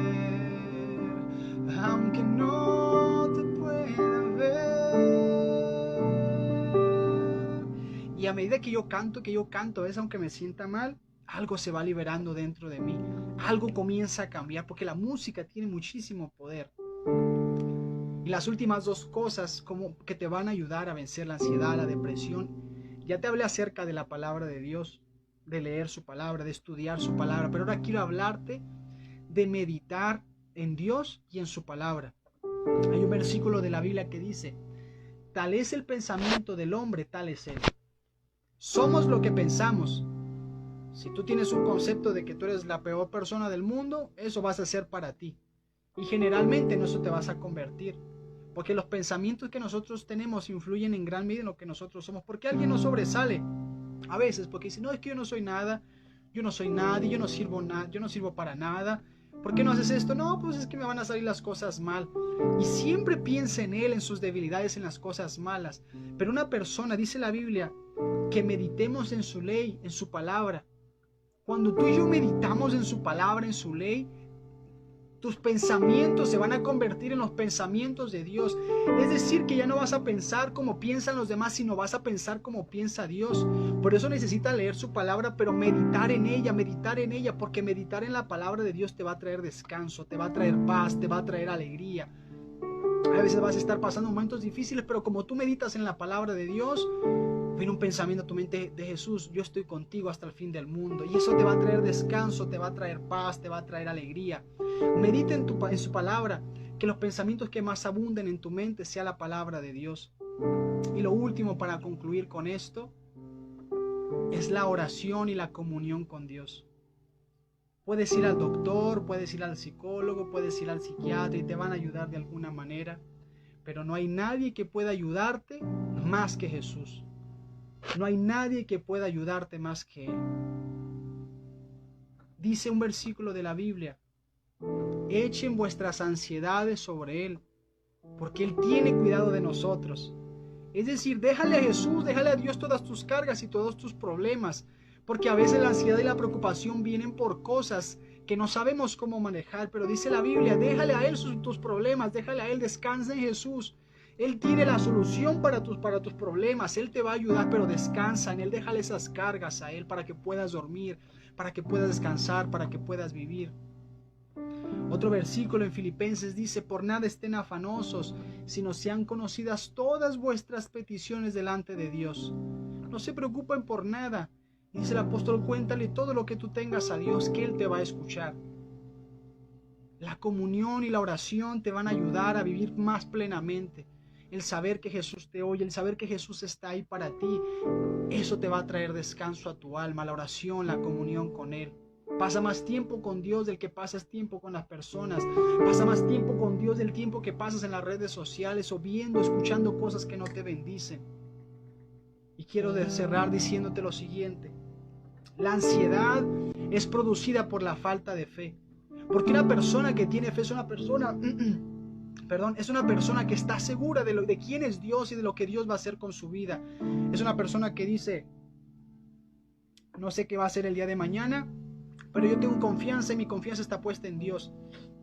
Aunque no te pueda ver. Y a medida que yo canto, a veces aunque me sienta mal, algo se va liberando dentro de mí. Algo comienza a cambiar porque la música tiene muchísimo poder. Y las últimas dos cosas como que te van a ayudar a vencer la ansiedad, la depresión. Ya te hablé acerca de la palabra de Dios, de leer su palabra, de estudiar su palabra, pero ahora quiero hablarte de meditar en Dios y en su palabra. Hay un versículo de la Biblia que dice: tal es el pensamiento del hombre, tal es él. Somos lo que pensamos. Si tú tienes un concepto de que tú eres la peor persona del mundo, eso vas a ser para ti. Y generalmente en eso te vas a convertir. Porque los pensamientos que nosotros tenemos influyen en gran medida en lo que nosotros somos. Porque alguien nos sobresale a veces, porque dice: no, es que yo no soy nada, yo no soy nadie, yo no sirvo para nada. ¿Por qué no haces esto? No, pues es que me van a salir las cosas mal. Y siempre piensa en él, en sus debilidades, en las cosas malas. Pero una persona, dice la Biblia, que meditemos en su ley, en su palabra. Cuando tú y yo meditamos en su palabra, en su ley, tus pensamientos se van a convertir en los pensamientos de Dios. Es decir, que ya no vas a pensar como piensan los demás, sino vas a pensar como piensa Dios. Por eso necesitas leer su palabra, pero meditar en ella, porque meditar en la palabra de Dios te va a traer descanso, te va a traer paz, te va a traer alegría. A veces vas a estar pasando momentos difíciles, pero como tú meditas en la palabra de Dios, viene un pensamiento a tu mente de Jesús: yo estoy contigo hasta el fin del mundo. Y eso te va a traer descanso, te va a traer paz, te va a traer alegría. Medita en su palabra, que los pensamientos que más abunden en tu mente sea la palabra de Dios. Y lo último, para concluir con esto, es la oración y la comunión con Dios. Puedes ir al doctor, puedes ir al psicólogo, puedes ir al psiquiatra y te van a ayudar de alguna manera, pero no hay nadie que pueda ayudarte más que Jesús. No hay nadie que pueda ayudarte más que Él. Dice un versículo de la Biblia: echen vuestras ansiedades sobre Él, porque Él tiene cuidado de nosotros. Es decir, déjale a Jesús, déjale a Dios todas tus cargas y todos tus problemas, porque a veces la ansiedad y la preocupación vienen por cosas que no sabemos cómo manejar, pero dice la Biblia: déjale a Él tus problemas, déjale a Él, descansa en Jesús. Él tiene la solución para tus problemas. Él te va a ayudar, pero descansa en Él. Déjale esas cargas a Él para que puedas dormir, para que puedas descansar, para que puedas vivir. Otro versículo en Filipenses dice: por nada estén afanosos, sino sean conocidas todas vuestras peticiones delante de Dios. No se preocupen por nada. Dice el apóstol: cuéntale todo lo que tú tengas a Dios, que Él te va a escuchar. La comunión y la oración te van a ayudar a vivir más plenamente. El saber que Jesús te oye, el saber que Jesús está ahí para ti, eso te va a traer descanso a tu alma. La oración, la comunión con Él. Pasa más tiempo con Dios del que pasas tiempo con las personas. Pasa más tiempo con Dios del tiempo que pasas en las redes sociales o viendo, escuchando cosas que no te bendicen. Y quiero cerrar diciéndote lo siguiente: la ansiedad es producida por la falta de fe. Porque una persona que tiene fe es una persona que está segura de quién es Dios y de lo que Dios va a hacer con su vida. Es una persona que dice: no sé qué va a hacer el día de mañana, pero yo tengo confianza y mi confianza está puesta en Dios.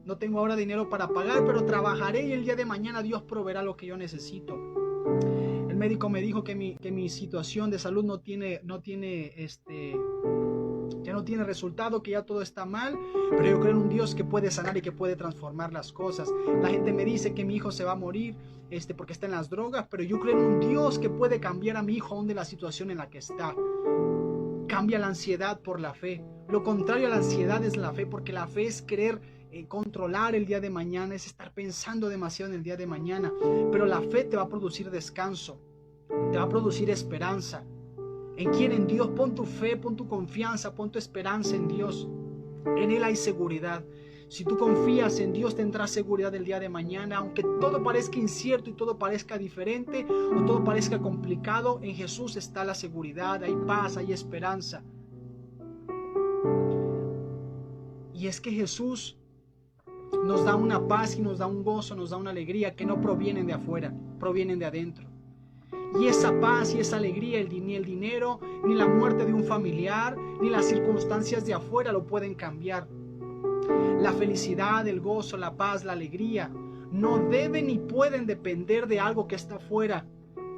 No tengo ahora dinero para pagar, pero trabajaré y el día de mañana Dios proveerá lo que yo necesito. El médico me dijo que mi situación de salud ya no no tiene resultado, que ya todo está mal, pero yo creo en un Dios que puede sanar y que puede transformar las cosas. La gente me dice que mi hijo se va a morir porque está en las drogas, pero yo creo en un Dios que puede cambiar a mi hijo aún de la situación en la que está. Cambia la ansiedad por la fe. Lo contrario a la ansiedad es la fe, porque la fe es querer controlar el día de mañana, es estar pensando demasiado en el día de mañana, pero la fe te va a producir descanso, te va a producir esperanza. ¿En quién? En Dios. Pon tu fe, pon tu confianza, pon tu esperanza en Dios. En Él hay seguridad. Si tú confías en Dios, tendrás seguridad el día de mañana. Aunque todo parezca incierto y todo parezca diferente o todo parezca complicado, en Jesús está la seguridad, hay paz, hay esperanza. Y es que Jesús nos da una paz y nos da un gozo, nos da una alegría que no provienen de afuera, provienen de adentro. Y esa paz y esa alegría, ni el dinero, ni la muerte de un familiar, ni las circunstancias de afuera lo pueden cambiar. La felicidad, el gozo, la paz, la alegría no deben ni pueden depender de algo que está afuera,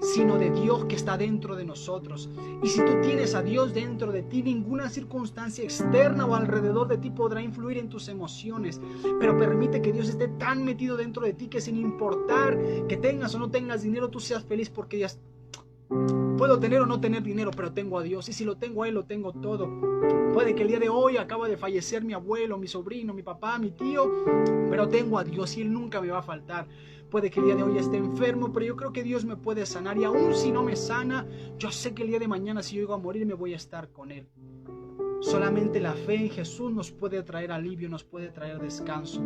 sino de Dios que está dentro de nosotros. Y si tú tienes a Dios dentro de ti, ninguna circunstancia externa o alrededor de ti podrá influir en tus emociones. Pero permite que Dios esté tan metido dentro de ti que sin importar que tengas o no tengas dinero, tú seas feliz porque ya puedo tener o no tener dinero, pero tengo a Dios. Y si lo tengo a Él, lo tengo todo. Puede que el día de hoy acaba de fallecer mi abuelo, mi sobrino, mi papá, mi tío, pero tengo a Dios y Él nunca me va a faltar. Puede que el día de hoy esté enfermo, pero yo creo que Dios me puede sanar. Y aún si no me sana, yo sé que el día de mañana, si yo llego a morir, me voy a estar con Él. Solamente la fe en Jesús nos puede traer alivio, nos puede traer descanso.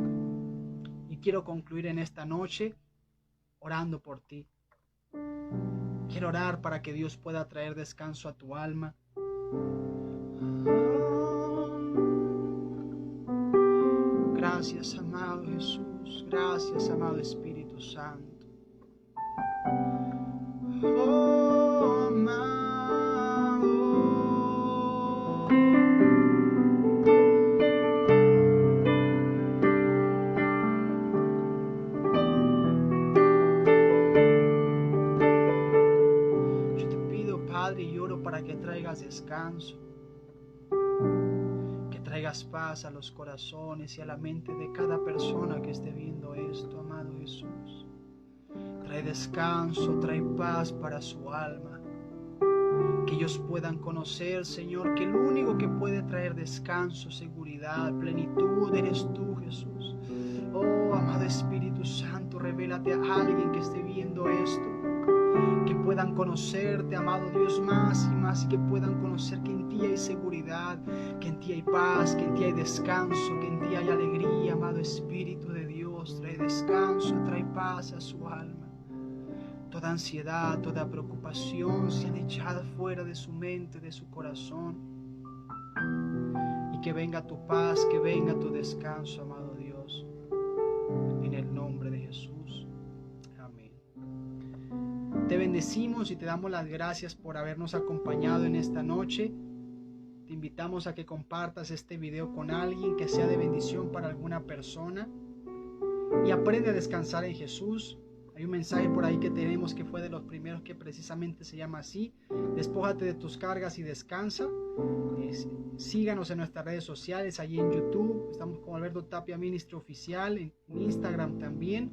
Y quiero concluir en esta noche orando por ti. Quiero orar para que Dios pueda traer descanso a tu alma. Gracias, amado Jesús. Gracias, amado Espíritu Santo. Oh, amado. Yo te pido, Padre, y oro para que traigas descanso. Traigas paz a los corazones y a la mente de cada persona que esté viendo esto, amado Jesús. Trae descanso, trae paz para su alma. Que ellos puedan conocer, Señor, que el único que puede traer descanso, seguridad, plenitud, eres tú, Jesús. Oh, amado Espíritu Santo, revélate a alguien que esté viendo esto. Que puedan conocerte, amado Dios, más y más, y que puedan conocer que en ti hay seguridad, que en ti hay paz, que en ti hay descanso, que en ti hay alegría, amado Espíritu de Dios. Trae descanso, trae paz a su alma. Toda ansiedad, toda preocupación sean echadas fuera de su mente, de su corazón, y que venga tu paz, que venga tu descanso, amado Dios, en el nombre de Jesús. Te bendecimos y te damos las gracias por habernos acompañado en esta noche. Te invitamos a que compartas este video con alguien que sea de bendición para alguna persona. Y aprende a descansar en Jesús. Hay un mensaje por ahí que tenemos que fue de los primeros que precisamente se llama así. Despójate de tus cargas y descansa. Síganos en nuestras redes sociales, allí en YouTube. Estamos como Alberto Tapia Ministry Oficial, en Instagram también.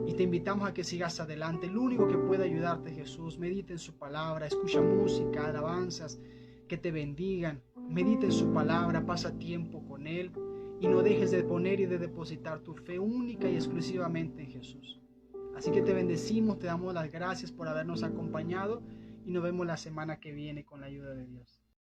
Y te invitamos a que sigas adelante. El único que puede ayudarte es Jesús. Medita en su palabra, escucha música, alabanzas que te bendigan. Medita en su palabra, pasa tiempo con Él y no dejes de poner y de depositar tu fe única y exclusivamente en Jesús. Así que te bendecimos, te damos las gracias por habernos acompañado y nos vemos la semana que viene con la ayuda de Dios.